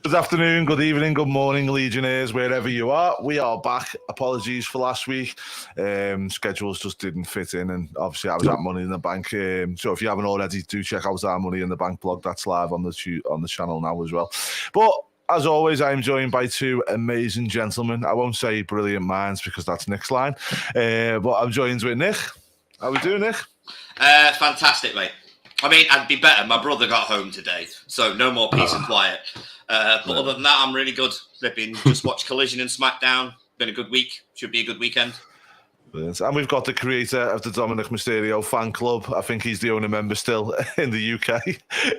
Good afternoon, good evening, good morning, Legionnaires, wherever you are. We are back. Apologies for last week. Schedules just didn't fit in, and obviously I was at Money in the Bank. So if you haven't already, do check out our Money in the Bank blog. That's live on the channel now as well. But as always, I'm joined by two amazing gentlemen. I won't say brilliant minds because that's Nick's line, but I'm joined with Nick. How we doing, Nick? Fantastic, mate. I mean, I'd be better. My brother got home today, so no more peace and quiet. But other than that, I'm really good. Flipping, just watch Collision and SmackDown. Been a good week. Should be a good weekend. Brilliant. And we've got the creator of the Dominic Mysterio fan club. I think he's the only member still in the UK.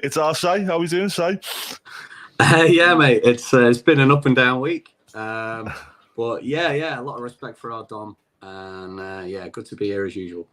It's our Sai. How are we doing, Sai? Yeah, mate. It's been an up and down week. But yeah, a lot of respect for our Dom. And yeah, good to be here as usual.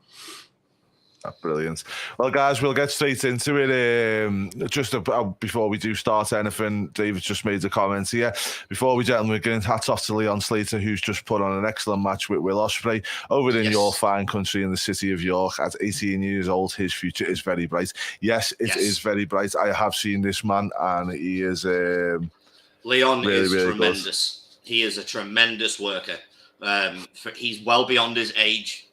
Brilliant. Well, guys, we'll get straight into it. Just before we do start anything, David's just made a comment here. Before we, gentlemen, we're getting hats off to Leon Slater, who's just put on an excellent match with Will Ospreay over in your fine country in the city of York. At 18 years old, his future is very bright. Yes, it is very bright. I have seen this man, and he is Leon really, is really tremendous. Good. He is a tremendous worker. He's well beyond his age.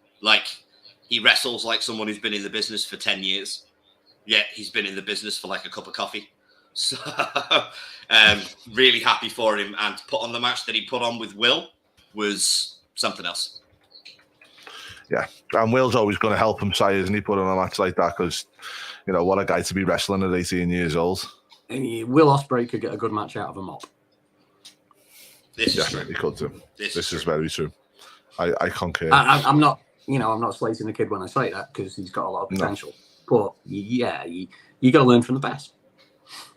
He wrestles like someone who's been in the business for 10 years. Yeah, he's been in the business for like a cup of coffee. So, really happy for him. And to put on the match that he put on with Will was something else. Yeah, and Will's always going to help him, say, isn't he, put on a match like that? Because, you know, what a guy to be wrestling at 18 years old. And Will Ospreay could get a good match out of a mop. This is true. He could do. This is very true. I concur. I'm not slating the kid when I say that because he's got a lot of potential. No. But yeah, you got to learn from the best.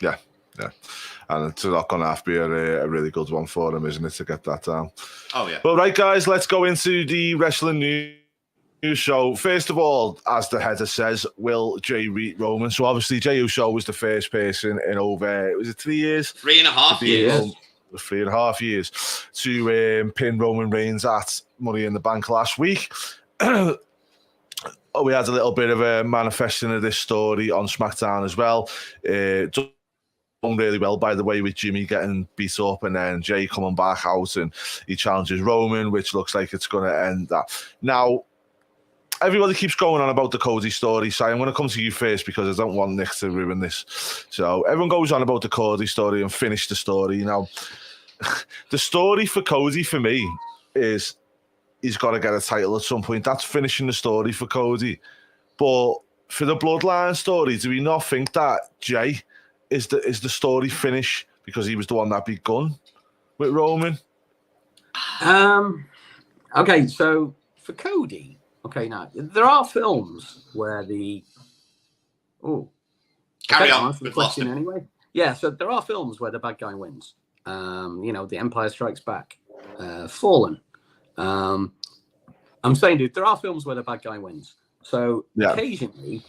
Yeah. And it's not going to have to be a really good one for him, isn't it, to get that down? Oh, yeah. Well, right, guys, let's go into the wrestling news show. First of all, as the header says, will Jey beat Roman? So obviously, Jey Uso was the first person in over, was it 3 years? 3.5 years. 3.5 years to pin Roman Reigns at Money in the Bank last week. We had a little bit of a manifesting of this story on SmackDown as well. Done really well, by the way, with Jimmy getting beat up and then Jey coming back out and he challenges Roman, which looks like it's going to end that. Now, everybody keeps going on about the Cody story. So I'm going to come to you first because I don't want Nick to ruin this. So everyone goes on about the Cody story and finish the story. Now, the story for Cody for me is he's got to get a title at some point. That's finishing the story for Cody. But for the Bloodline story, do we not think that Jey is the story finish because he was the one that begun with Roman? Okay, so for Cody, now there are films where carry on for the question anyway. Yeah, so there are films where the bad guy wins. The Empire Strikes Back, Fallen. I'm saying, dude, there are films where the bad guy wins. So occasionally,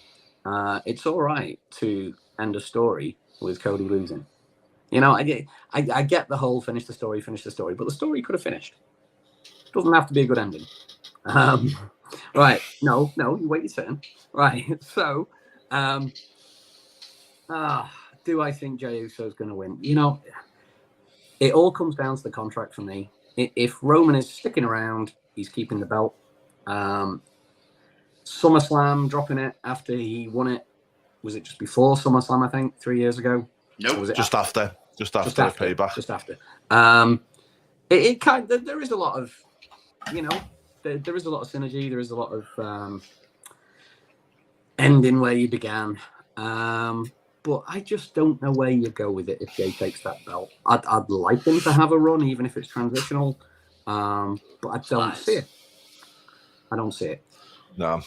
it's all right to end a story with Cody losing. I get the whole finish the story, but the story could have finished. It doesn't have to be a good ending. Right. No, you wait your turn. Right. So, do I think Jey Uso's going to win? It all comes down to the contract for me. If Roman is sticking around, he's keeping the belt. SummerSlam dropping it after he won it. Was it just before SummerSlam, I think, 3 years ago? No, was it just after payback. Just after. It kind of, there is a lot of, there is a lot of synergy. There is a lot of ending where you began. But I just don't know where you go with it if Jey takes that belt. I'd like him to have a run, even if it's transitional. But I don't see it. No.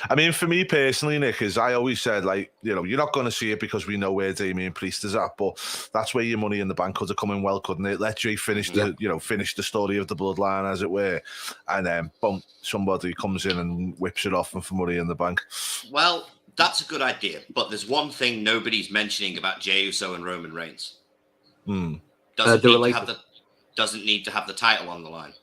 I mean, for me personally, Nick, as I always said, you're not going to see it because we know where Damian Priest is at, but that's where your Money in the Bank could have come in well, couldn't it? Let Jey finish finish the story of the Bloodline, as it were, and then boom, somebody comes in and whips it off for Money in the Bank. Well, that's a good idea, but there's one thing nobody's mentioning about Jey Uso and Roman Reigns. Doesn't need to have the title on the line.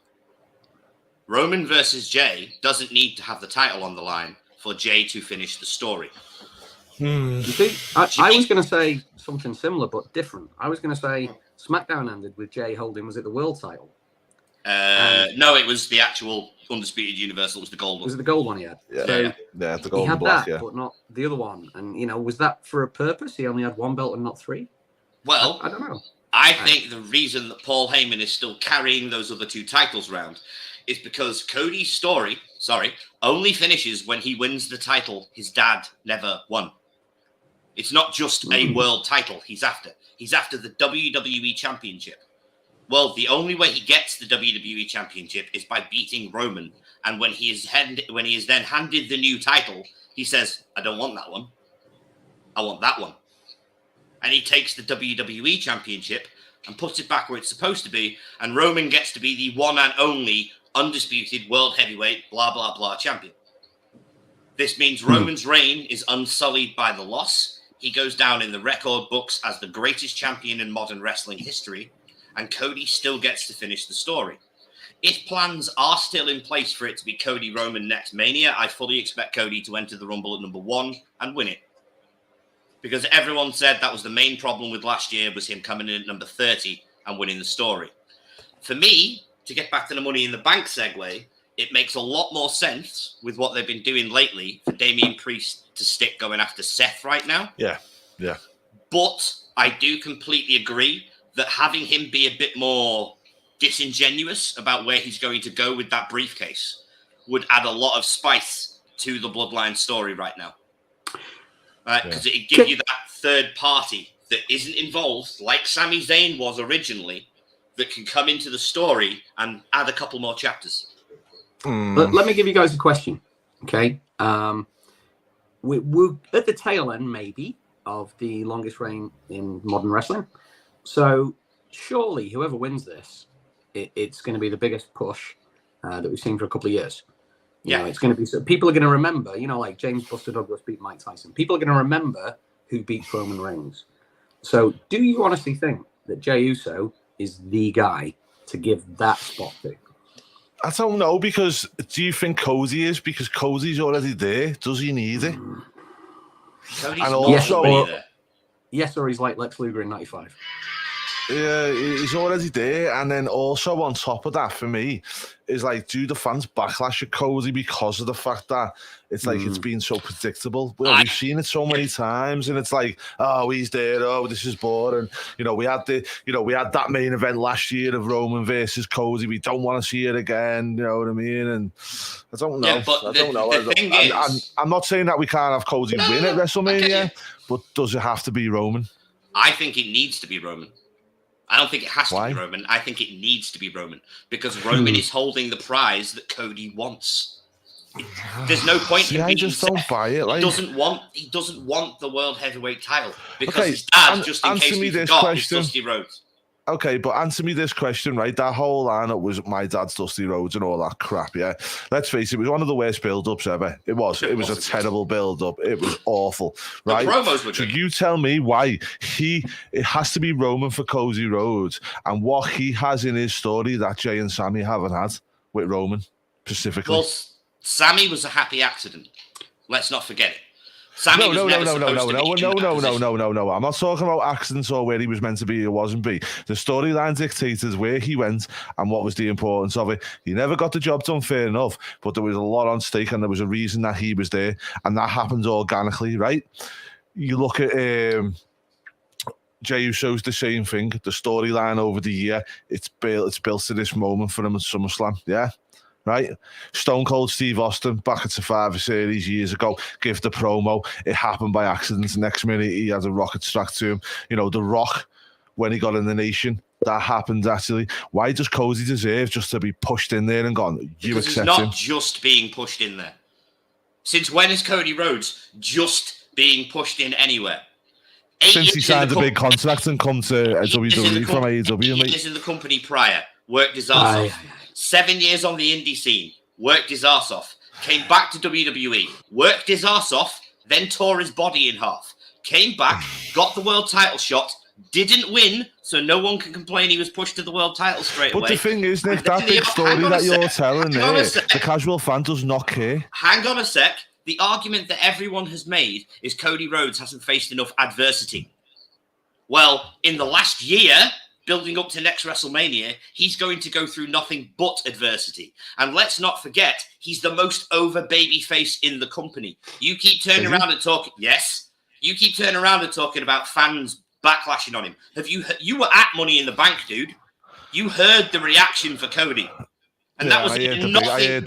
Roman versus Jey doesn't need to have the title on the line for Jey to finish the story. You see, I was going to say something similar but different. I was going to say SmackDown ended with Jay holding, was it the world title? No, it was the actual Undisputed Universal. It was the gold one. Was it the gold one he had? Yeah, So the he gold had and black. that, but not the other one. And, was that for a purpose? He only had one belt and not three? Well, I don't know. I think the reason that Paul Heyman is still carrying those other two titles around is because Cody's story, only finishes when he wins the title his dad never won. It's not just a world title he's after. He's after the WWE Championship. Well, the only way he gets the WWE Championship is by beating Roman. And when he is then handed the new title, he says, I don't want that one. I want that one. And he takes the WWE Championship and puts it back where it's supposed to be. And Roman gets to be the one and only undisputed world heavyweight, blah, blah, blah champion. This means Roman's reign is unsullied by the loss. He goes down in the record books as the greatest champion in modern wrestling history. And Cody still gets to finish the story. If plans are still in place for it to be Cody Roman next Mania, I fully expect Cody to enter the Rumble at number 1 and win it. Because everyone said that was the main problem with last year, was him coming in at number 30 and winning the story. For me, to get back to the Money in the Bank segue, it makes a lot more sense with what they've been doing lately for Damian Priest to stick going after Seth right now. Yeah. But I do completely agree that having him be a bit more disingenuous about where he's going to go with that briefcase would add a lot of spice to the Bloodline story right now. Because it gives you that third party that isn't involved, like Sami Zayn was originally, that can come into the story and add a couple more chapters. Let me give you guys a question, okay? We're at the tail end, maybe, of the longest reign in modern wrestling. So surely whoever wins this, it's going to be the biggest push that we've seen for a couple of years. You know, it's going to be, so people are going to remember, like James Buster Douglas beat Mike Tyson. People are going to remember who beat Roman Reigns. So do you honestly think that Jey Uso is the guy to give that spot to? I don't know, because do you think Cody is? Because Cody's already there. Does he need it? Cody's And also, yes, or he's like Lex Luger in 95. Yeah, he's already there. And then also on top of that, for me, is like, do the fans backlash at Cody because of the fact that it's like it's been so predictable? Well, we've seen it so many times, and it's like, oh, he's there. Oh, this is boring. We had that main event last year of Roman versus Cody. We don't want to see it again. You know what I mean? And I don't know. Yeah, but the thing is, I'm not saying that we can't have Cody win at WrestleMania, but does it have to be Roman? I think it needs to be Roman. I don't think it has to Why? be Roman. I think it needs to be Roman because Roman is holding the prize that Cody wants. There's no point in I being just Seth. don't buy it. Like, He doesn't want the world heavyweight title because Okay, his dad, just in case we forgot, is question. Dusty Rhodes. Okay, but answer me this question, right? That whole lineup was my dad's Dusty Rhodes and all that crap, yeah? Let's face it, it was one of the worst build-ups ever. It was a terrible build-up. It was awful, right? The promos were So good. you tell me why it has to be Roman for Cody Rhodes and what he has in his story that Jey and Sami haven't had with Roman, specifically. Well, Sammy was a happy accident. Let's not forget it. No. I'm not talking about accidents or where he was meant to be or wasn't be. The storyline dictated where he went and what was the importance of it. He never got the job done, fair enough, but there was a lot on stake and there was a reason that he was there, and that happened organically, right? You look at Jey Uso's the same thing. The storyline over the year, it's built to this moment for him at SummerSlam, yeah? Right? Stone Cold Steve Austin back at Survivor Series years ago, give the promo. It happened by accident. Next minute, he had a rocket strapped to him. The Rock, when he got in the Nation, that happened actually. Why does Cody deserve just to be pushed in there and gone, you because accept he's him? not just being pushed in there. Since when is Cody Rhodes just being pushed in anywhere? Since he signed a big contract and come to WWE from AEW, mate. Years in the company prior, worked his arse off. 7 years on the indie scene, worked his arse off. Came back to WWE, worked his arse off, then tore his body in half. Came back, got the world title shot, didn't win, so no one can complain he was pushed to the world title straight away. But the thing is, Nick, that big story that you're telling there, the casual fan does not care. Hang on a sec. The argument that everyone has made is Cody Rhodes hasn't faced enough adversity. Well, in the last year, building up to next WrestleMania, he's going to go through nothing but adversity. And let's not forget, he's the most over babyface in the company. You keep turning around and talking. Yes, you keep turning around and talking about fans backlashing on him. You were at Money in the Bank, dude. You heard the reaction for Cody. And that was nothing.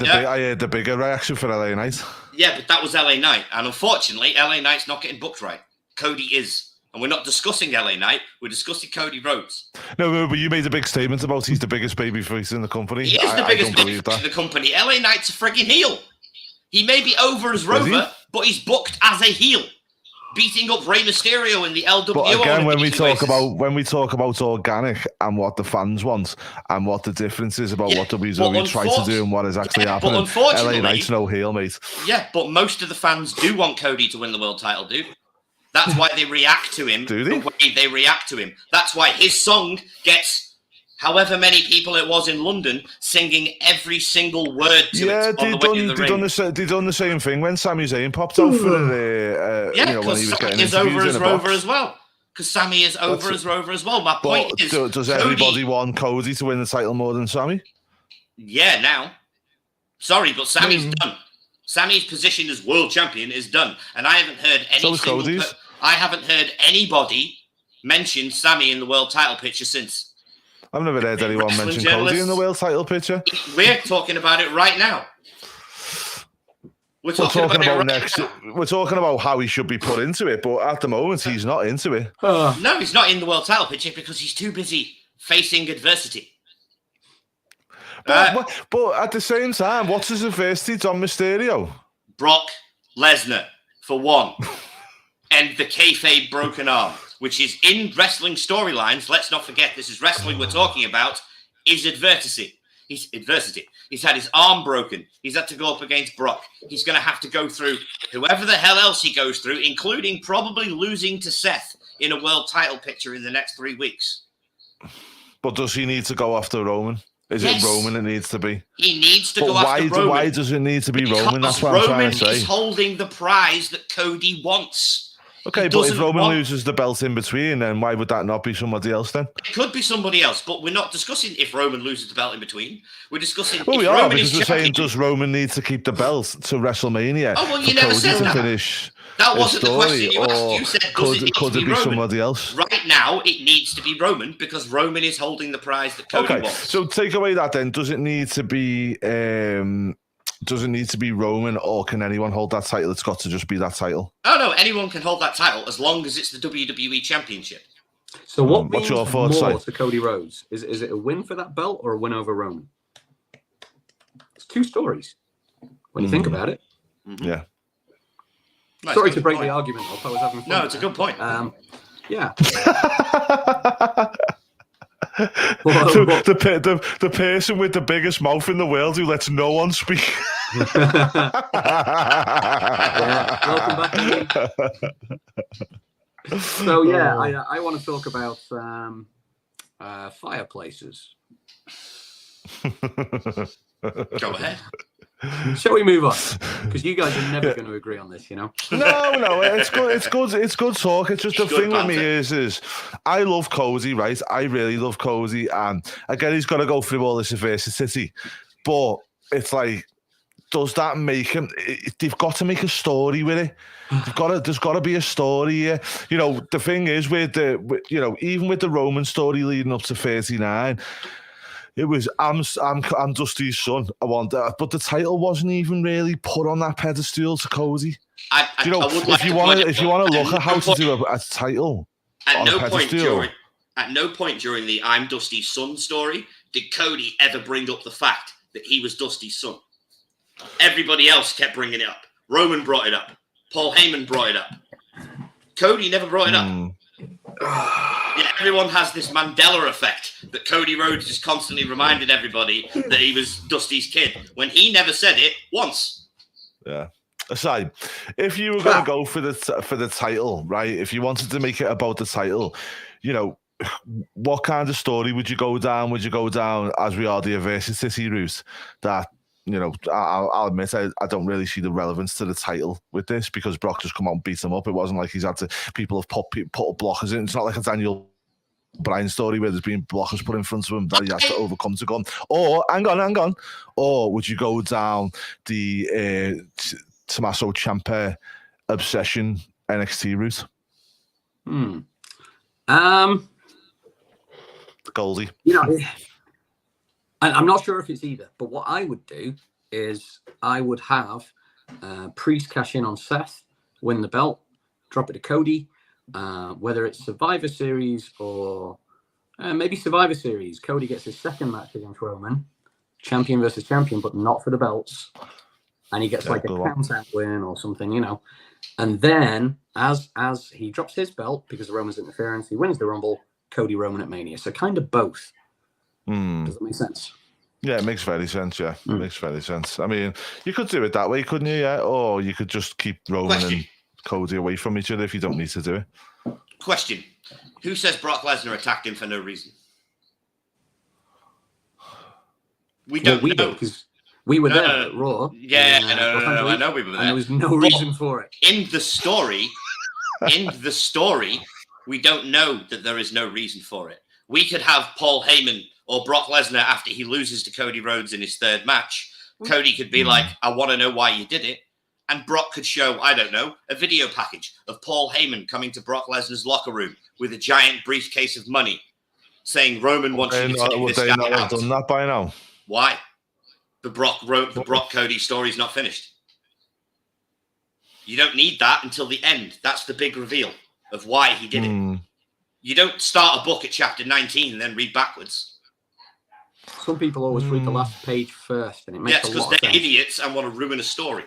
I heard the bigger reaction for LA Knight. Yeah, but that was LA Knight. And unfortunately, LA Knight's not getting booked right. Cody is. And we're not discussing LA Knight. We're discussing Cody Rhodes. No, but you made a big statement about he's the biggest babyface in the company. He is the biggest babyface in the company. LA Knight's a frigging heel. He may be over as Rover, but he's booked as a heel, beating up Rey Mysterio in the LWO. But again, when we talk about organic and what the fans want and what the difference is about what WWE try to do and what is actually happening, but unfortunately, LA Knight's no heel, mate. Yeah, but most of the fans do want Cody to win the world title, dude. That's why they react to him. Do they? The way they react to him. That's why his song gets however many people it was in London singing every single word to it on the way in the ring. They done the same thing when Sami Zayn popped out for the when he was getting interviews over as Rover as well. Because Sami is over as Rover as well. My point is, does everybody want Cody to win the title more than Sami? Yeah, now. Sorry, but Sami's done. Sami's position as world champion is done, and I haven't heard any. I haven't heard anybody mention Sami in the world title picture since. I've never heard anyone mention Cody in the world title picture. We're talking about it right now. We're talking about how he should be put into it, but at the moment he's not into it. No, he's not in the world title picture because he's too busy facing adversity. But at the same time, what's his adversity, Dom Mysterio? Brock Lesnar, for one. And the kayfabe broken arm, which is in wrestling storylines. Let's not forget, this is wrestling we're talking about, is adversity. He's had his arm broken. He's had to go up against Brock. He's going to have to go through whoever the hell else he goes through, including probably losing to Seth in a world title picture in the next 3 weeks. But does he need to go after Roman? Is it Roman it needs to be? He needs to go after Roman. Why does it need to be Roman? That's what I'm trying to say. Roman is holding the prize that Cody wants. Okay, but if Roman loses the belt in between, then why would that not be somebody else then? It could be somebody else, but we're not discussing if Roman loses the belt in between. We're discussing because we're saying, does Roman need to keep the belt to WrestleMania? Oh, well, you never said that. Finish that wasn't the question you asked. You said, could it be somebody else? Right now, it needs to be Roman because Roman is holding the prize that Cody wants. So take away that then. Does it need to be... Does it need to be Roman, or can anyone hold that title? It's got to just be that title. Oh, no, anyone can hold that title as long as it's the WWE Championship. So what means your thoughts, more to Cody Rhodes? Is it a win for that belt or a win over Roman? It's two stories when you think about it. Mm-hmm. Yeah. Sorry to break the argument up. I was having fun. No, it's a good point. Yeah. The person with the biggest mouth in the world who lets no one speak. Welcome back. So I want to talk about fireplaces. Go ahead. Shall we move on? Because you guys are never going to agree on this, you know. No, it's good. It's good talk. It's just the thing with me is I love Cody, right? I really love Cody, and again, he's got to go through all this adversity. But it's like, does that make him? They've got to make a story with it. There's got to be a story here. You know, the thing is even with the Roman story leading up to 39. It was I'm Dusty's son. I want that, but the title wasn't even really put on that pedestal to Cody. If you want to look at how to do a title, at no point during the I'm Dusty's son story did Cody ever bring up the fact that he was Dusty's son. Everybody else kept bringing it up. Roman brought it up. Paul Heyman brought it up. Cody never brought it up. Yeah, everyone has this Mandela effect that Cody Rhodes just constantly reminded everybody that he was Dusty's kid when he never said it once. Yeah. Aside, if you were going to go for the title, right? If you wanted to make it about the title, you know, what kind of story would you go down? Would you go down as we are the adversity route that you know, I'll admit I don't really see the relevance to the title with this because Brock just come out and beat him up. It wasn't like he's had to, people have put blockers in. It's not like a Daniel Bryan story where there's been blockers put in front of him that he has to overcome to go on. Or, hang on. Or would you go down the Tommaso Ciampa obsession NXT route? Goldie. You know, I'm not sure if it's either, but what I would do is I would have Priest cash in on Seth, win the belt, drop it to Cody, whether it's Survivor Series or maybe Survivor Series. Cody gets his second match against Roman, champion versus champion, but not for the belts. And he gets like a count-out win or something, you know. And then as he drops his belt because of Roman's interference, he wins the Rumble, Cody Roman at Mania. So kind of both. Does that make sense? Yeah, it makes very sense. Yeah, it makes very sense. I mean, you could do it that way, couldn't you? Yeah, or you could just keep Roman and Cody away from each other if you don't need to do it. Question: who says Brock Lesnar attacked him for no reason? We don't know because we were there at Raw. Yeah, I know we were there. And there was no reason for it. In the story, we don't know that there is no reason for it. We could have Paul Heyman or Brock Lesnar after he loses to Cody Rhodes in his third match. Cody could be like, I want to know why you did it. And Brock could show, I don't know, a video package of Paul Heyman coming to Brock Lesnar's locker room with a giant briefcase of money saying Roman wants you to take this guy out. Would they not have done that by now? Why? The Brock Cody story is not finished. You don't need that until the end. That's the big reveal of why he did it. You don't start a book at chapter 19 and then read backwards. Some people always read the last page first, and it makes a lot of sense. Because they're idiots and want to ruin a story.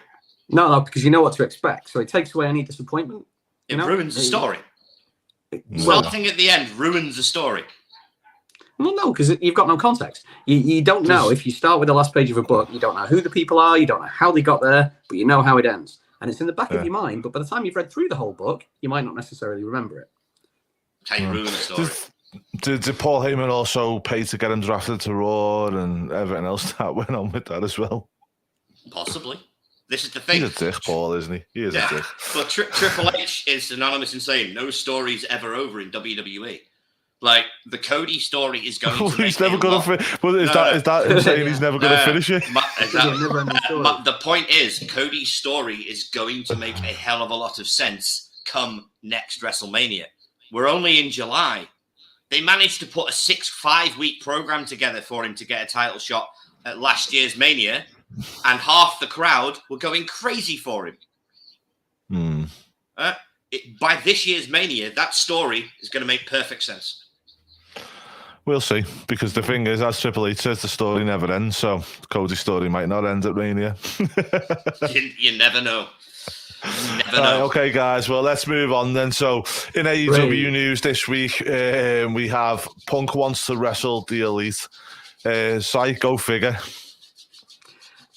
No, because you know what to expect. So it takes away any disappointment. It ruins the story. Starting at the end ruins the story. Well, no, because you've got no context. You don't know. If you start with the last page of a book, you don't know who the people are, you don't know how they got there, but you know how it ends. And it's in the back of your mind, but by the time you've read through the whole book, you might not necessarily remember it. How you ruin the story. Did Paul Heyman also pay to get him drafted to Raw and everything else that went on with that as well? Possibly. This is the thing. He's a dick, Paul, isn't he? He is a dick. But Triple H is synonymous in saying no story's ever over in WWE. Like, the Cody story is going to he's never going to finish. Well, is that him saying he's never going to finish it? Exactly. The point is, Cody's story is going to make a hell of a lot of sense come next WrestleMania. We're only in July. They managed to put a 5-week program together for him to get a title shot at last year's Mania, and half the crowd were going crazy for him. By this year's Mania, that story is going to make perfect sense. We'll see, because the thing is, as Triple H says, the story never ends, so Cody's story might not end at Mania. You never know. Never know. Okay, guys. Well, let's move on then. So, in AEW news this week, we have Punk wants to wrestle the Elite. Go figure.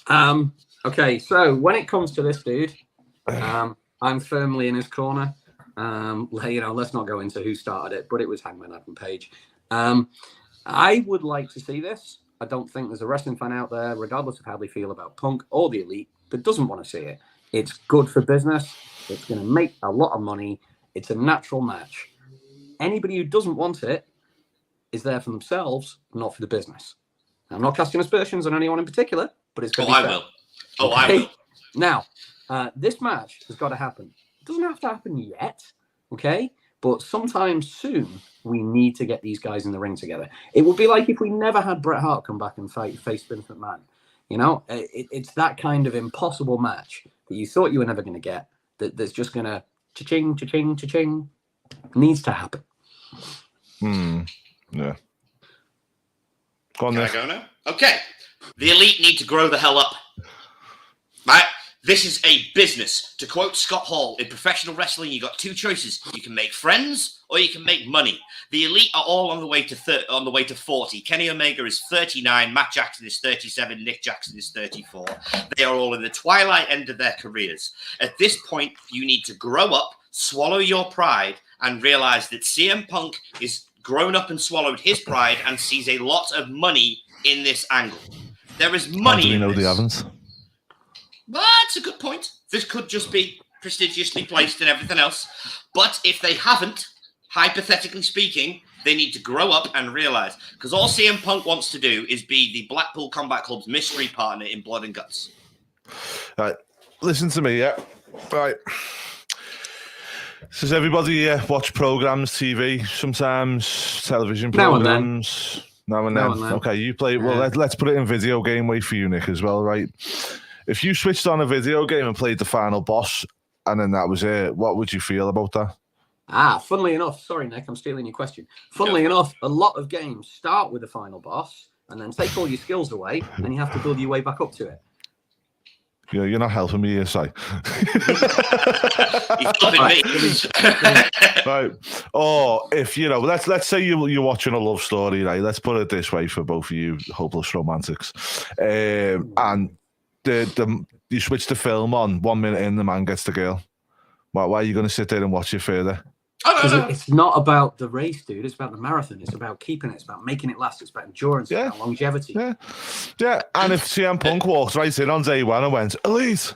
Okay, so when it comes to this dude, I'm firmly in his corner. Let's not go into who started it, but it was Hangman Adam Page. I would like to see this. I don't think there's a wrestling fan out there, regardless of how they feel about Punk or the Elite, that doesn't want to see it. It's good for business. It's going to make a lot of money. It's a natural match. Anybody who doesn't want it is there for themselves, not for the business. I'm not casting aspersions on anyone in particular, but it's going to be fair. I will. Now, this match has got to happen. It doesn't have to happen yet, okay? But sometime soon, we need to get these guys in the ring together. It would be like if we never had Bret Hart come back and face Vince McMahon. You know, it's that kind of impossible match that you thought you were never going to get, that's just going to cha-ching, cha-ching, cha-ching. Needs to happen. Yeah. Go on, Can I go now? Okay. The Elite need to grow the hell up. Right? This is a business. To quote Scott Hall, in professional wrestling, you got two choices. You can make friends or you can make money. The Elite are all on the way to 40. Kenny Omega is 39, Matt Jackson is 37, Nick Jackson is 34. They are all in the twilight end of their careers. At this point, you need to grow up, swallow your pride, and realize that CM Punk is grown up and swallowed his pride and sees a lot of money in this angle. There is money How do we in know this. they haven't? That's a good point. This could just be prestigiously placed and everything else. But if they haven't, hypothetically speaking, they need to grow up and realize. Because all CM Punk wants to do is be the Blackpool Combat Club's mystery partner in Blood and Guts. Right. Listen to me, yeah. Right. Does everybody watch programs, TV, sometimes television Now and then. programs? Now and then. Now and then. Okay, you play. Well, let's put it in video game way for you, Nick, as well, right? If you switched on a video game and played the final boss, and then that was it, what would you feel about that? Funnily enough, sorry, Nick, I'm stealing your question. Funnily enough, a lot of games start with the final boss and then take all your skills away, and you have to build your way back up to it. You're not helping me here, Si. He's helping me. Right. Or if let's say you're watching a love story, right? Let's put it this way for both of you hopeless romantics, and you switch the film on 1 minute in, the man gets the girl. Why are you going to sit there and watch it further? Oh, no. It's not about the race, dude. It's about the marathon. It's about keeping it. It's about making it last. It's about endurance. It's about longevity. Yeah. And if CM Punk walked right in on day one and went, Elite,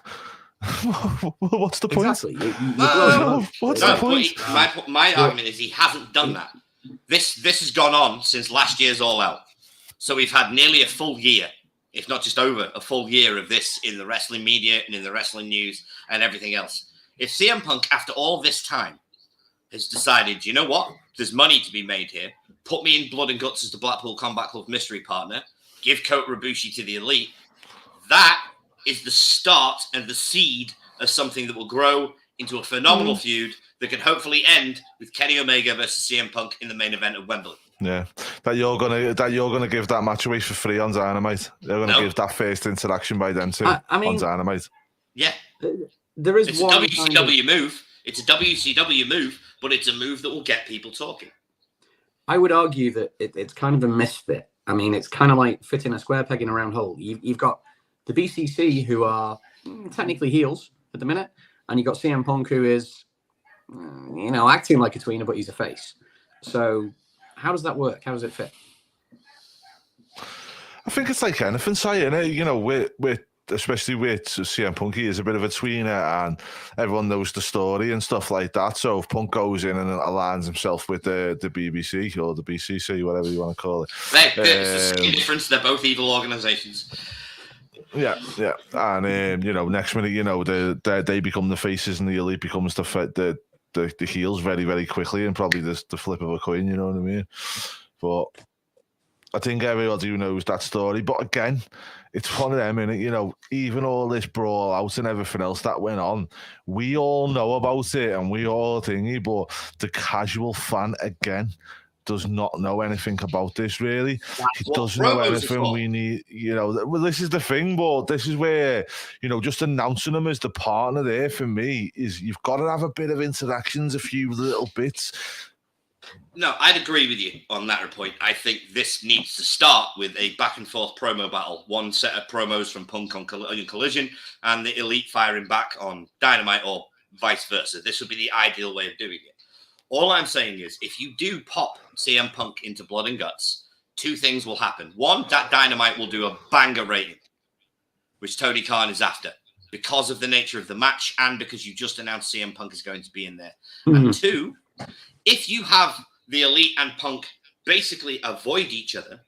what's the point? Exactly. What's the point? My argument is he hasn't done that. This has gone on since last year's All Out. So we've had nearly a full year, if not just over a full year of this in the wrestling media and in the wrestling news and everything else. If CM Punk, after all this time, has decided, you know what, there's money to be made here, put me in Blood and Guts as the Blackpool Combat Club mystery partner, give Kota Ibushi to the Elite, that is the start and the seed of something that will grow into a phenomenal feud that can hopefully end with Kenny Omega versus CM Punk in the main event of Wembley. Yeah, that you're gonna give that match away for free on Dynamite. They're gonna give that first interaction by them too on Dynamite. Yeah, there is it's one a WCW move. It's a WCW move, but it's a move that will get people talking. I would argue that it's kind of a misfit. I mean, it's kind of like fitting a square peg in a round hole. You've got the BCC, who are technically heels at the minute, and you've got CM Punk, who is, acting like a tweener, but he's a face. So how does that work? How does it fit? I think it's like anything, saying with especially with CM Punk, he is a bit of a tweener, and everyone knows the story and stuff like that. So if Punk goes in and aligns himself with the BBC or the BCC, whatever you want to call it, there's a difference. They're both evil organizations. Yeah, and next minute, they become the faces, and the Elite becomes the heels very, very quickly, and probably the flip of a coin. You know what I mean? But I think everybody knows that story. But again, it's one of them, innit? Even all this brawl out and everything else that went on, we all know about it and we all thingy, but the casual fan, again, does not know anything about this, really. He doesn't know anything we need, Well, this is the thing, but this is where, just announcing him as the partner there for me is you've got to have a bit of interactions, a few little bits. No, I'd agree with you on that point. I think this needs to start with a back and forth promo battle. One set of promos from Punk on Collision and the Elite firing back on Dynamite, or vice versa. This would be the ideal way of doing it. All I'm saying is, if you do pop CM Punk into Blood and Guts, two things will happen. One, that Dynamite will do a banger rating, which Tony Khan is after, because of the nature of the match and because you just announced CM Punk is going to be in there. And two, if you have the Elite and Punk basically avoid each other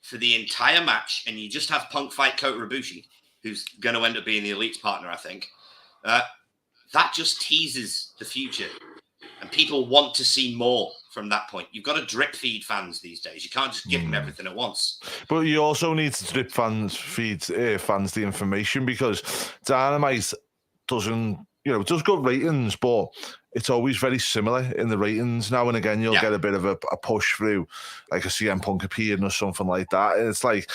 for the entire match, and you just have Punk fight Kota Ibushi, who's going to end up being the Elite's partner, I think, that just teases the future. And people want to see more from that point. You've got to drip feed fans these days. You can't just give them everything at once. But you also need to drip feed fans the information, because Dynamite doesn't, it does good ratings, but it's always very similar in the ratings. Now and again, you'll get a bit of a push through, like a CM Punk appearing or something like that. And it's like,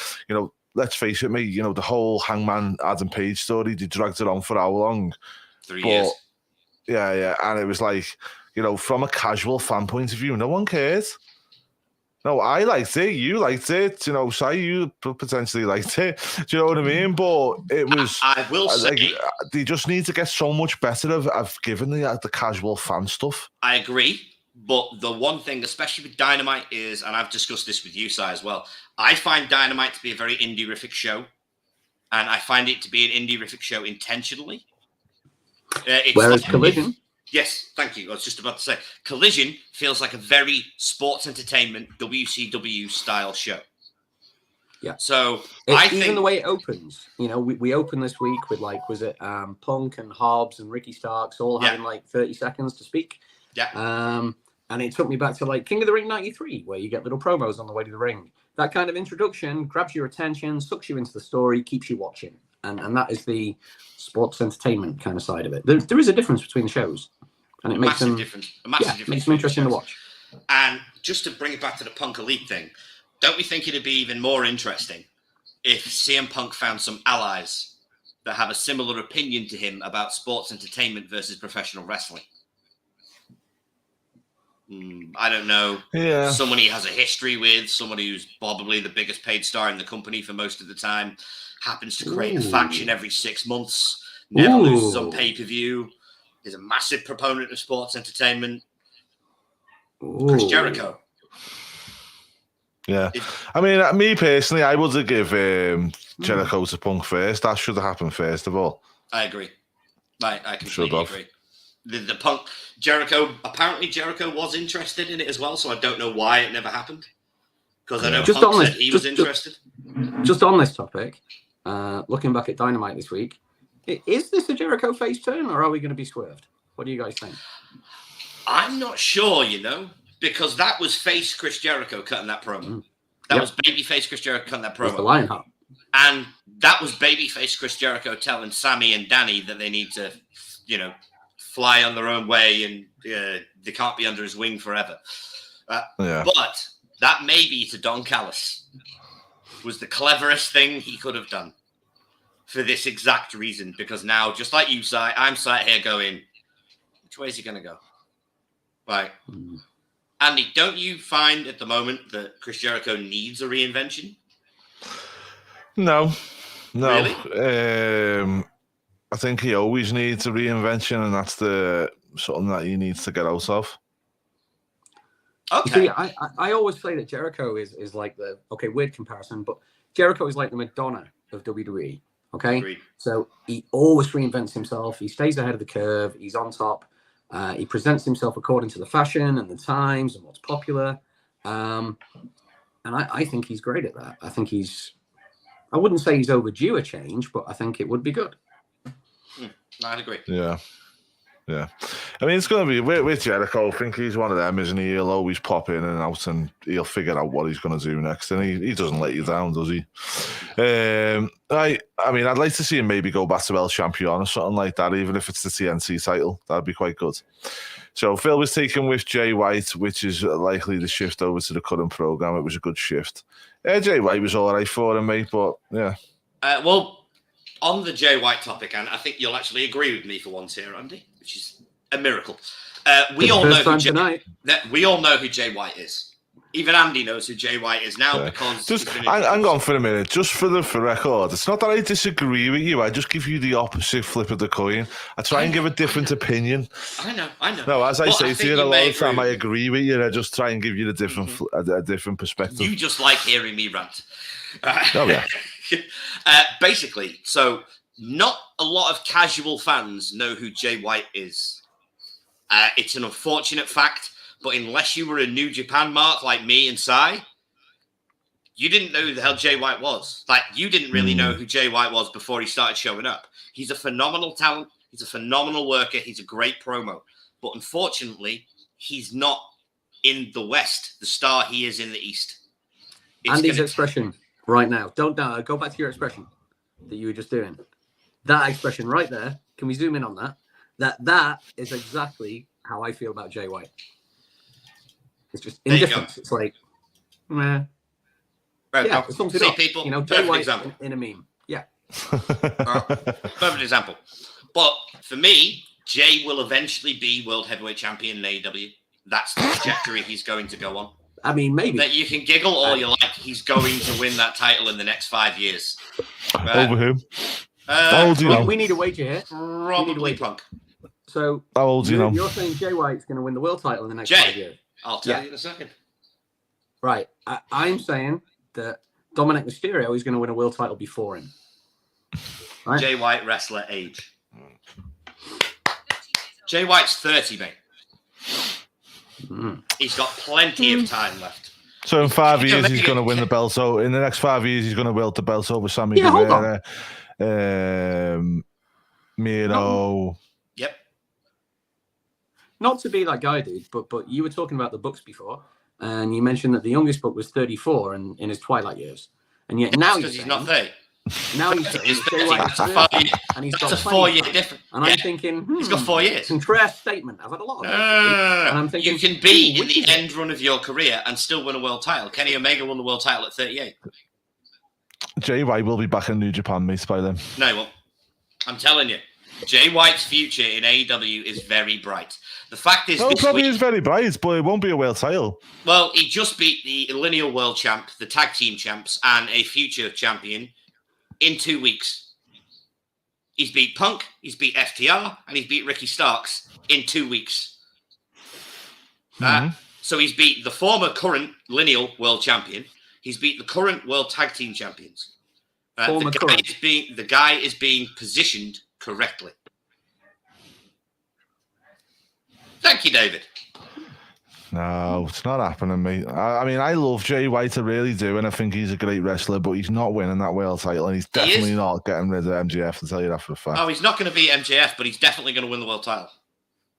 let's face it, mate, the whole Hangman Adam Page story, they dragged it on for how long? 3 years. Yeah. And it was like, from a casual fan point of view, no one cares. No, I liked it. You liked it. say you potentially liked it. Do you know what I mean? But it was. I will say they just need to get so much better of giving the casual fan stuff. I agree, But the one thing, especially with Dynamite, is, and I've discussed this with you, Si, as well, I find Dynamite to be a very indie-rific show. And I find it to be an indie-rific show intentionally. Whereas Collision... Yes, thank you. I was just about to say, Collision feels like a very sports entertainment WCW style show. Yeah. So I think even the way it opens, you know, we opened this week with like, was it Punk and Hobbs and Ricky Starks all having like 30 seconds to speak. Yeah. And it took me back to like King of the Ring 93, where you get little promos on the way to the ring. That kind of introduction grabs your attention, sucks you into the story, keeps you watching. And that is the sports entertainment kind of side of it. There is a difference between the shows. And it makes them difference. Makes them interesting to watch. And just to bring it back to the Punk Elite thing, don't we think it'd be even more interesting if CM Punk found some allies that have a similar opinion to him about sports entertainment versus professional wrestling? I don't know. Yeah. Someone he has a history with, someone who's probably the biggest paid star in the company for most of the time, happens to create a faction every 6 months, never loses on pay-per-view, is a massive proponent of sports entertainment. Chris Jericho. Yeah. I mean, me personally, I would have give Jericho to Punk first. That should have happened first of all. I agree. I completely agree. The Punk Jericho, apparently Jericho was interested in it as well, so I don't know why it never happened. Because I know Punk said he was interested. Just on this topic, looking back at Dynamite this week, is this a Jericho face turn, or are we going to be swerved? What do you guys think? I'm not sure, you know, because that was face Chris Jericho cutting that promo. That was babyface Chris Jericho cutting that promo. The Lionheart. And that was babyface Chris Jericho telling Sammy and Danny that they need to, you know, fly on their own way and they can't be under his wing forever. But that maybe to Don Callis was the cleverest thing he could have done for this exact reason. Because now, just like you, Si, I'm sat here going, which way is he going to go? Right. Andy, don't you find at the moment that Chris Jericho needs a reinvention? No. Really? I think he always needs a reinvention, and that's the something that he needs to get out of. Okay. You see, I always say that Jericho is like the weird comparison, but Jericho is like the Madonna of WWE. Okay, Agreed. So he always reinvents himself. He stays ahead of the curve. He's on top. He presents himself according to the fashion and the times and what's popular. And I think he's great at that. I wouldn't say he's overdue a change, but I think it would be good. I'd agree. Yeah. I mean, it's going to be with Jericho. I think he's one of them, isn't he? He'll always pop in and out, and he'll figure out what he's going to do next. And he doesn't let you down, does he? I mean, I'd like to see him maybe go back to El Champion or something like that, even if it's the TNT title. That'd be quite good. So Phil was taken with Jay White, which is likely to shift over to the current program. It was a good shift. Jay White was all right for him, mate, but yeah. Well, on the Jay White topic, and I think you'll actually agree with me for once here, Andy, which is a miracle. We all know who Jay White is. Even Andy knows who Jay White is now because... Hang on for a minute. Just for record, it's not that I disagree with you. I just give you the opposite flip of the coin. I try and give a different opinion. I know. No, as I say to you a lot of the time, I agree with you. I just try and give you a different perspective. You just like hearing me rant. Yeah. Basically, so not a lot of casual fans know who Jay White is. It's an unfortunate fact, but unless you were a New Japan mark like me and Si, you didn't know who the hell Jay White was. Like, you didn't really know who Jay White was before he started showing up. He's a phenomenal talent. He's a phenomenal worker. He's a great promo. But unfortunately, he's not in the West, the star he is in the East. Andy's expression right now. Don't go back to your expression that you were just doing. That expression right there. Can we zoom in on that? That is exactly how I feel about Jay White. It's just indifference. It's like, meh. Yeah, it sums it up. People, you know, Jay White in a meme. Yeah. Perfect example. But for me, Jay will eventually be World Heavyweight Champion in AEW. That's the trajectory he's going to go on. I mean, maybe. That you can giggle all you like. He's going to win that title in the next 5 years. Over whom? We need a wager here. Probably Punk. So How old do you know? you're saying Jay White's going to win the world title in the next Jay. 5 years? I'll tell you in a second. Right. I'm saying that Dominic Mysterio is going to win a world title before him. Right? Jay White, wrestler age. Jay White's 30, mate. He's got plenty of time left. So in 5 years, he's going to win the belt. So in the next 5 years, he's going to wield the belt over Sammy Guevara, Miro. Yep. Not to be that guy, dude, but you were talking about the books before, and you mentioned that the youngest book was 34 and in his twilight years, and yet now because he's not 30. Now he's Jay White is 30, and he's got That's a 4 year difference. And I'm thinking, he's got 4 years. Contrast statement. I've had a lot of and I'm thinking, you can be in the end run of your career and still win a world title. Kenny Omega won the world title at 38. Jay White will be back in New Japan, mate, by then. No, well, I'm telling you, Jay White's future in AEW is very bright. The fact is, it probably is very bright, but it won't be a world title. Well, he just beat the lineal world champ, the tag team champs, and a future champion in 2 weeks. He's beat Punk, he's beat FTR, and he's beat Ricky Starks in 2 weeks. So he's beat the former current lineal world champion. He's beat the current world tag team champions. The guy is being positioned correctly. Thank you, David. No, it's not happening, mate. I mean, I love Jay White, I really do, and I think he's a great wrestler, but he's not winning that world title, and he's definitely not getting rid of MJF, to tell you that for a fact. Oh, he's not going to beat MJF, but he's definitely going to win the world title.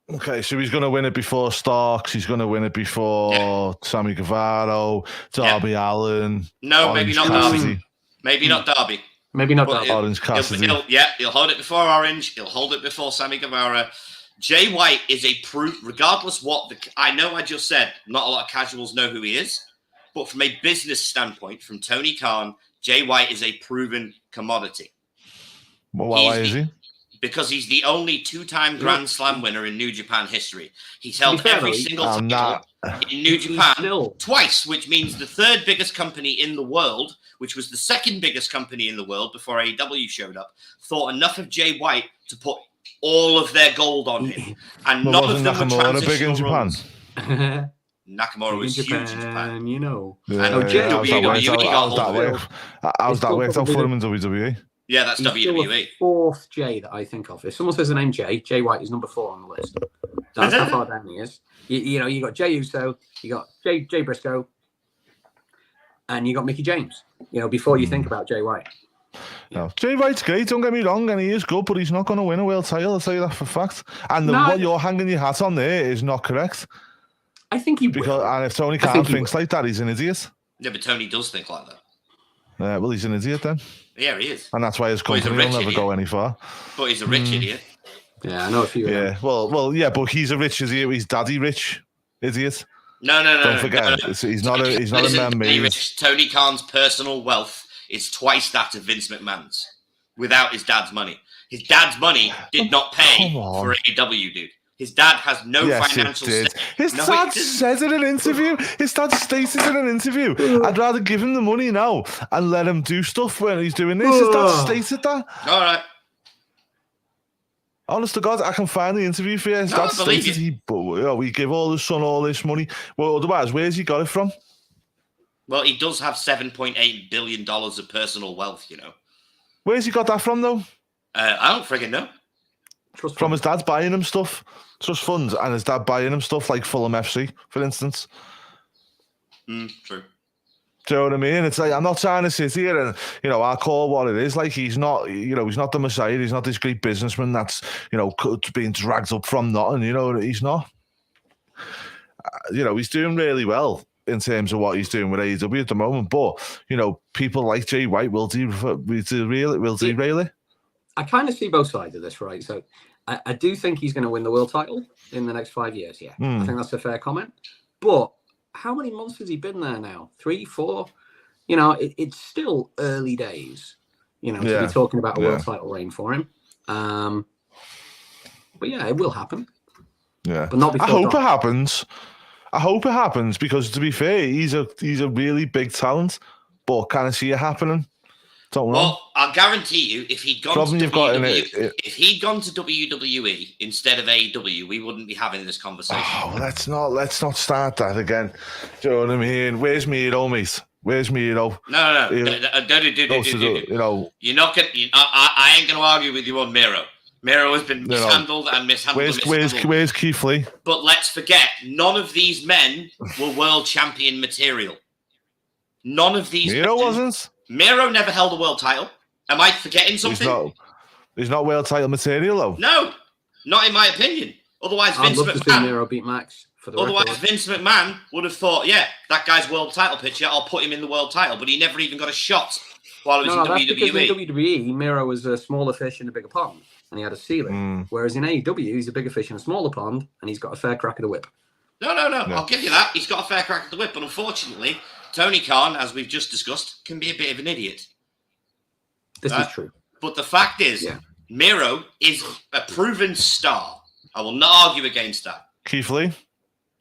Okay, so he's going to win it before Starks, he's going to win it before Sammy Guevara, Darby Allin. No, Orange maybe not Cassidy. Darby. Maybe not Darby. Maybe not Darby. Orange Cassidy. He'll hold it before Orange. He'll hold it before Sammy Guevara. Jay White is a proof, regardless what I know. I just said not a lot of casuals know who he is, but from a business standpoint, from Tony Khan, Jay White is a proven commodity. Well, why is he? Because he's the only two-time Grand Slam winner in New Japan history. He's held every single title in New Japan twice, which means the third biggest company in the world, which was the second biggest company in the world before AEW showed up, thought enough of Jay White to put all of their gold on him. And none of them were transitional runs. Nakamura was huge in Japan. You know. How's that worked out for him in WWE? Yeah, that's WWE. Fourth Jay that I think of. If someone says the name Jay White is number 4 on the list. That's how far down he is. You know, you got Jey Uso, you got Jay Briscoe, and you got Mickie James. You know, before you think about Jay White. No, Jay White's great, don't get me wrong, and he is good, but he's not going to win a world title, I'll tell you that for a fact. And what you're hanging your hat on there is not correct. I think he will. And if Tony Khan thinks like that, he's an idiot. Yeah, but Tony does think like that. Well, he's an idiot then. Yeah, he is. And that's why his company will never go any far. But he's a rich idiot. Yeah, I know a few. Yeah, well, yeah, but he's a rich idiot. He's daddy rich idiot. No. Don't forget, he's not a man made. Tony Khan's personal wealth is twice that of Vince McMahon's without his dad's money. His dad's money did not pay for AEW, dude. His dad has no financial stake. His dad says in an interview. His dad states it in an interview. I'd rather give him the money now and let him do stuff when he's doing this. His dad stated that. All right. Honest to God, I can find the interview for you. His dad stated we give all his son all this money. Well, otherwise, where's he got it from? Well, he does have $7.8 billion of personal wealth, you know. Where's he got that from, though? I don't friggin' know. From his dad buying him stuff, trust funds, and his dad buying him stuff like Fulham FC, for instance. True. Do you know what I mean? It's like, I'm not trying to sit here and, you know, I'll call what it is. Like, he's not, you know, he's not the Messiah. He's not this great businessman that's, you know, being dragged up from nothing. You know, he's not. You know, he's doing really well in terms of what he's doing with AEW at the moment. But, you know, people like Jay White will derail it. I kind of see both sides of this, right? So I do think he's going to win the world title in the next 5 years, yeah. I think that's a fair comment. But how many months has he been there now? 3, 4? You know, it's still early days, you know, to be talking about a world title reign for him. But yeah, it will happen. Yeah. But not before I hope it happens because, to be fair, he's a really big talent. But can I see it happening? Don't know. Well, I'll guarantee you, if he'd gone Problem to you've got in WWE, if he'd gone to WWE instead of AEW, we wouldn't be having this conversation. Oh, let's not start that again. Do you know what I mean? Where's Miro, mate? Where's Miro? No. You know, You're not going. I ain't going to argue with you on Miro. Miro has been mishandled and mishandled. Where's Keith Lee? But let's forget, none of these men were world champion material. None of these. Miro wasn't. Miro never held a world title. Am I forgetting something? He's not world title material, though. No, not in my opinion. Otherwise, I'd love to see Miro beat Max. Otherwise, Vince McMahon would have thought, yeah, that guy's world title picture, I'll put him in the world title. But he never even got a shot while he was in WWE. Because in WWE, Miro was a smaller fish in a bigger pond, and he had a ceiling. Whereas in AEW, he's a bigger fish in a smaller pond, and he's got a fair crack at the whip. No. I'll give you that. He's got a fair crack at the whip. But unfortunately, Tony Khan, as we've just discussed, can be a bit of an idiot. This is true. But the fact is, Miro is a proven star. I will not argue against that. Keith Lee?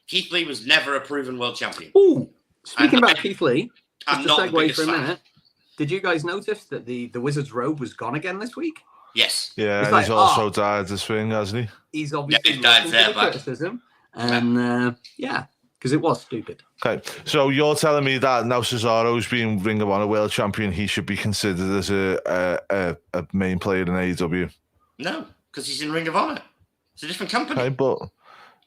Keith Lee was never a proven world champion. Ooh, speaking about Keith Lee, I'm just not a segue for a minute. Did you guys notice that the Wizard's robe was gone again this week? Yes. Yeah, he's also died this thing, hasn't he? He's obviously he's died there, criticism. And because it was stupid. Okay, so you're telling me that now Cesaro's being Ring of Honor world champion, he should be considered as a main player in AEW? No, because he's in Ring of Honor. It's a different company.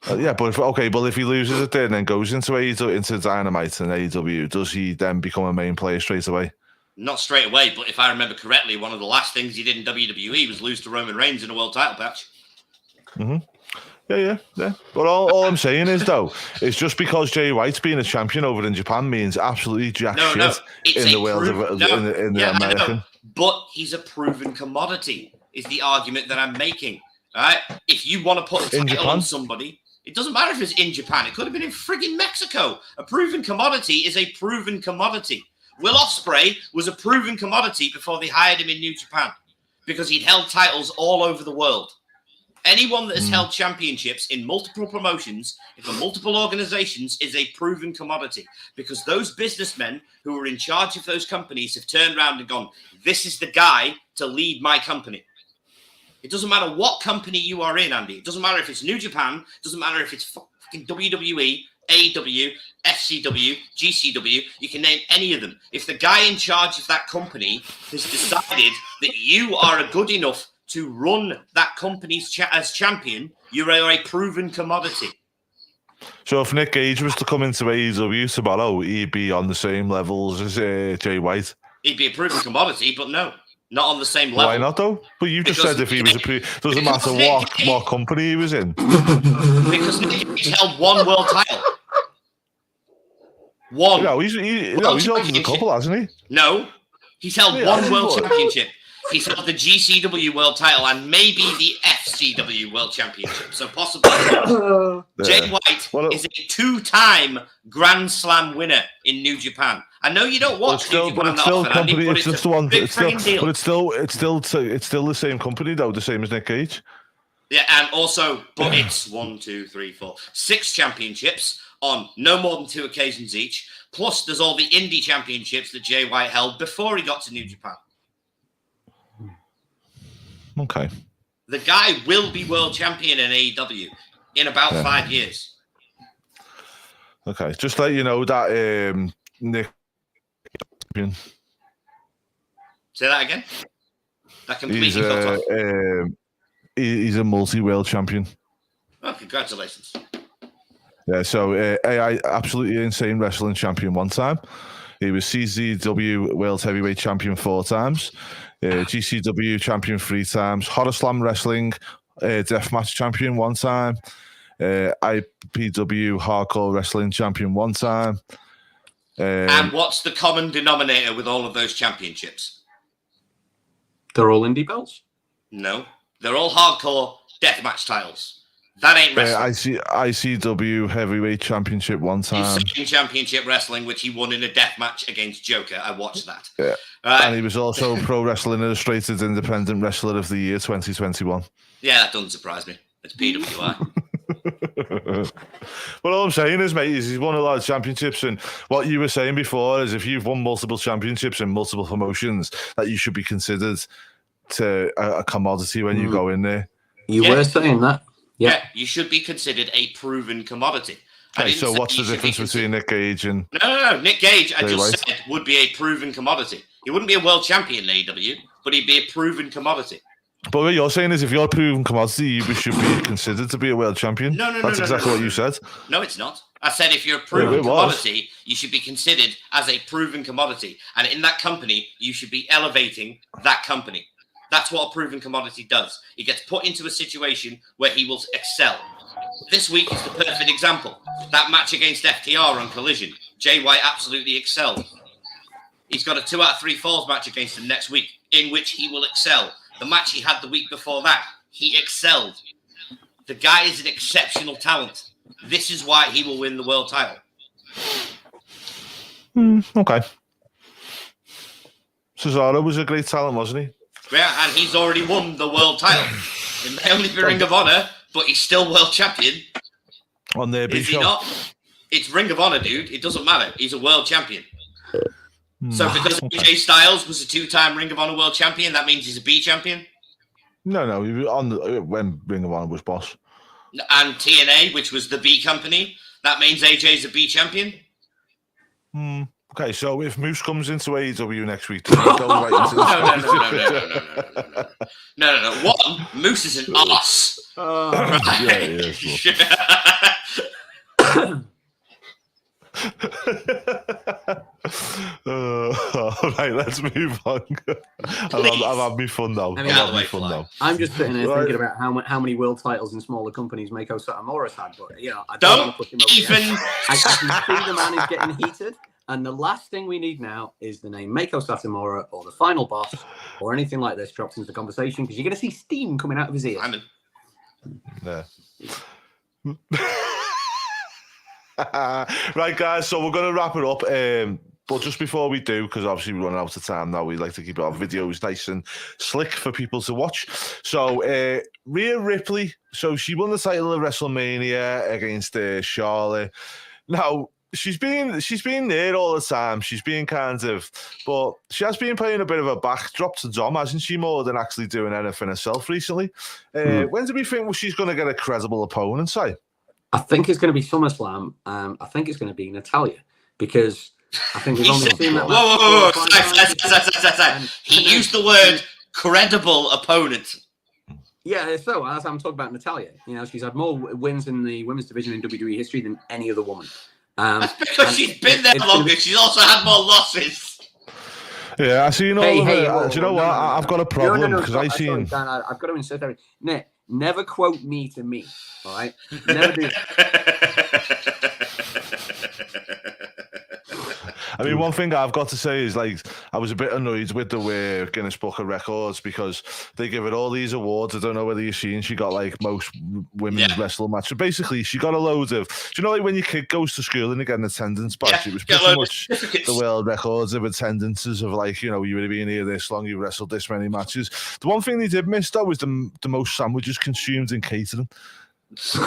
Okay, but if he loses it there and then goes into AEW, into Dynamite and AEW, does he then become a main player straight away? Not straight away, but if I remember correctly, one of the last things he did in WWE was lose to Roman Reigns in a world title match. Mm-hmm. Yeah. But all I'm saying is, though, it's just because Jay White's being a champion over in Japan means absolutely jack shit in the world in the American. But he's a proven commodity, is the argument that I'm making. All right? If you want to put a title on somebody, it doesn't matter if it's in Japan. It could have been in friggin' Mexico. A proven commodity is a proven commodity. Will Ospreay was a proven commodity before they hired him in New Japan because he'd held titles all over the world. Anyone that has held championships in multiple promotions, for multiple organizations, is a proven commodity because those businessmen who are in charge of those companies have turned around and gone, this is the guy to lead my company. It doesn't matter what company you are in, Andy. It doesn't matter if it's New Japan. It doesn't matter if it's fucking WWE, AEW, FCW, GCW. You can name any of them. If the guy in charge of that company has decided that you are good enough to run that company as champion, you are a proven commodity. So if Nick Gage was to come into AEW tomorrow, he'd be on the same levels as Jay White? He'd be a proven commodity, but no, not on the same level. Why not, though? But you just said if he was doesn't matter what company he was in. Because Nick Gage held one world title. One. He's held a couple, hasn't he? No, he's held one world championship. He's held the GCW World Title and maybe the FCW World Championship. So possibly Jay White is a two-time Grand Slam winner in New Japan. I know you don't watch New Japan that often, Andy, but it's a big freaking deal. But it's still the same company, though, the same as Nick Gage. Yeah, and also, but it's 6 championships on no more than 2 occasions each. Plus, there's all the indie championships that Jay White held before he got to New Japan. Okay. The guy will be world champion in AEW in about 5 years. Okay, just let you know that Nick. Say that again. That completely cut off. He's a multi-world champion. Oh, congratulations. Yeah, so AI absolutely insane wrestling champion 1 time. He was CZW World Heavyweight Champion 4 times. GCW champion 3 times, Horror Slam Wrestling Deathmatch champion 1 time, IPW Hardcore Wrestling champion 1 time. And what's the common denominator with all of those championships? They're all indie belts? No, they're all hardcore deathmatch titles. That ain't wrestling. ICW Heavyweight Championship 1 time. He's Championship Wrestling, which he won in a death match against Joker. I watched that. Yeah. And he was also Pro Wrestling Illustrated Independent Wrestler of the Year 2021. Yeah, that doesn't surprise me. It's PWI. Well, all I'm saying is, mate, is he's won a lot of championships, and what you were saying before is if you've won multiple championships and multiple promotions, that you should be considered to a commodity when you go in there. You were saying that. Yeah, you should be considered a proven commodity. Okay, so what's the difference between Nick Gage and... No. Nick Gage, I Jay just White? said, would be a proven commodity. He wouldn't be a world champion in AEW, but he'd be a proven commodity. But what you're saying is if you're a proven commodity, you should be considered to be a world champion. No. That's exactly what you said. No, it's not. I said if you're a proven commodity, you should be considered as a proven commodity. And in that company, you should be elevating that company. That's what a proven commodity does. He gets put into a situation where he will excel. This week is the perfect example. That match against FTR on Collision, Jay White absolutely excelled. He's got a 2 out of 3 falls match against him next week, in which he will excel. The match he had the week before that, he excelled. The guy is an exceptional talent. This is why he will win the world title. Okay. Cesaro was a great talent, wasn't he? Yeah, and he's already won the world title. It may only be Ring of Honor, but he's still world champion. On their big Is he show. not? It's Ring of Honor, dude. It doesn't matter. He's a world champion. So because AJ Styles was a 2-time Ring of Honor world champion, that means he's a B champion? No, he was when Ring of Honor was boss. And TNA, which was the B company, that means AJ's a B champion? Okay, so if Moose comes into AEW next week, does he go right into the No. One, Moose is an arse. Yeah, sure. All right, let's move on. I've had me fun now. I'm just sitting there thinking about how many world titles in smaller companies Mako Satomura's had, but I don't want to put him over even. I can see the man is getting heated, and the last thing we need now is the name Mako Satomura or the Final Boss or anything like this dropped into the conversation because you're going to see steam coming out of his ears. Yeah. Right, guys, so we're going to wrap it up. But just before we do, because obviously we're running out of time now, we like to keep our videos nice and slick for people to watch. So, Rhea Ripley, so she won the title of WrestleMania against Charlotte. Now, she's been there all the time. She's been but she has been playing a bit of a backdrop to Dom, hasn't she, more than actually doing anything herself recently? When do we think she's going to get a credible opponent, say? I think it's going to be SummerSlam. I think it's going to be Natalya because I think we've only seen that. Whoa. He used the word credible opponent. Yeah, so as I'm talking about Natalya, she's had more wins in the women's division in WWE history than any other woman. That's because she's been there longer. She's also had more losses. Yeah, I seen all of it. Do you know what? I've got a problem because I've seen. Dan, I've got to insist everything. Nick, never quote me to me. All right, never do that. I mean, one thing I've got to say is, I was a bit annoyed with the Guinness Book of Records because they give it all these awards. I don't know whether you've seen. She got most women's wrestling matches. Basically, she got a load of. Do you know when your kid goes to school and they get an attendance badge? It was pretty much the world records of attendances of you would have been here this long, you wrestled this many matches. The one thing they did miss though was the most sandwiches consumed in catering. She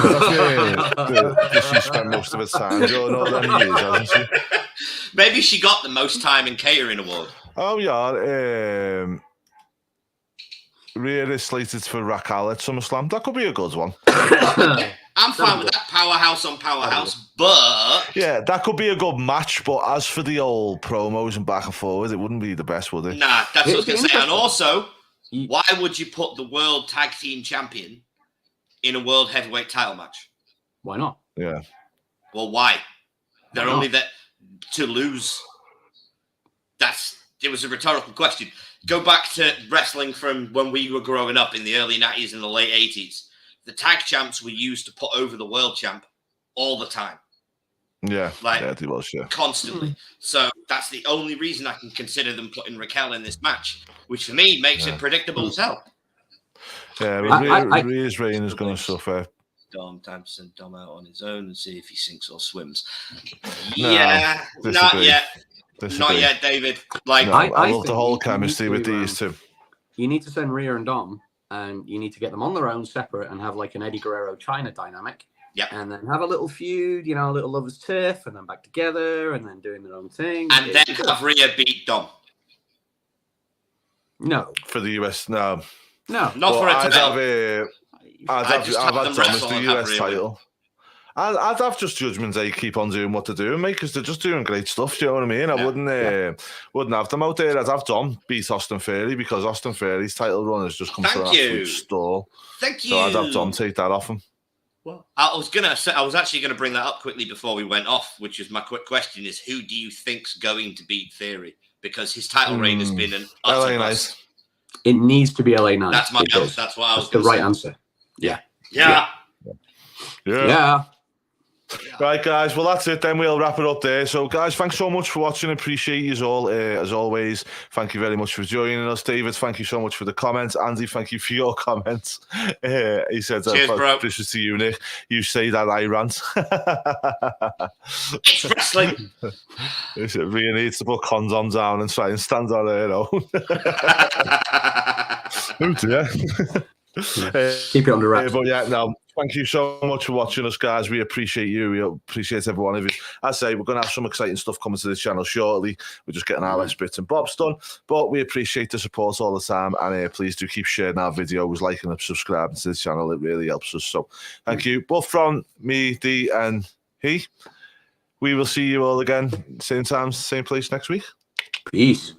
spent most of her time during all them years, hasn't she? Maybe she got the most time in catering award. Oh yeah, Rhea is slated for Raquel at SummerSlam. That could be a good one. I'm fine with that powerhouse on powerhouse, but yeah, that could be a good match. But as for the old promos and back and forward, it wouldn't be the best, would it? Nah, that's what I was going to say. And also, why would you put the World Tag Team Champion in a World Heavyweight title match? Why not? Yeah. Well, why? They're only there to lose. It was a rhetorical question. Go back to wrestling from when we were growing up in the early 90s and the late 80s. The tag champs were used to put over the world champ all the time. Yeah, it was, constantly. So that's the only reason I can consider them putting Raquel in this match, which for me makes it predictable as hell. Yeah, Rhea's reign is going to suffer. Time to send Dom out on his own and see if he sinks or swims. Not yet. Not yet, David. I love the whole chemistry with these two. You need to send Rhea and Dom, and you need to get them on their own, separate, and have an Eddie Guerrero China dynamic, Yep. And then have a little feud, a little lovers tiff, and then back together, and then doing their own thing. And then have Rhea beat Dom. No. For the US, no. Not for a title. I'd have Dom as the US title. I'd have just Judgment Day keep on doing what they're doing, mate, because they're just doing great stuff. Do you know what I mean? I wouldn't have them out there. I'd have Dom beat Austin Theory because Austin Theory's title run has just come to an absolute stall. Thank you. So I'd have Dom take that off him. Well, I was actually gonna bring that up quickly before we went off, which is my quick question: is who do you think's going to beat Theory? Because his title reign has been an LA Knight. It needs to be LA Knight. That's my answer. That's what I was. That's the right answer. Yeah. Right, guys. Well, that's it. Then we'll wrap it up there. So, guys, thanks so much for watching. Appreciate you all, as always. Thank you very much for joining us, David. Thank you so much for the comments. Andy, thank you for your comments. He said, "Cheers, bro. This is to you, Nick. You say that I rant." It's wrestling. It really needs to put condoms down and try and stand on her own. Oh dear. Keep it on the wraps. But yeah, no. Thank you so much for watching us, guys. We appreciate you. We appreciate every one of you. As I say, we're going to have some exciting stuff coming to this channel shortly. We're just getting our last bits and bobs done. But we appreciate the support all the time. And please do keep sharing our videos, liking and subscribing to this channel. It really helps us. So thank you. Both from me, Dee, and he. We will see you all again, same time, same place next week. Peace.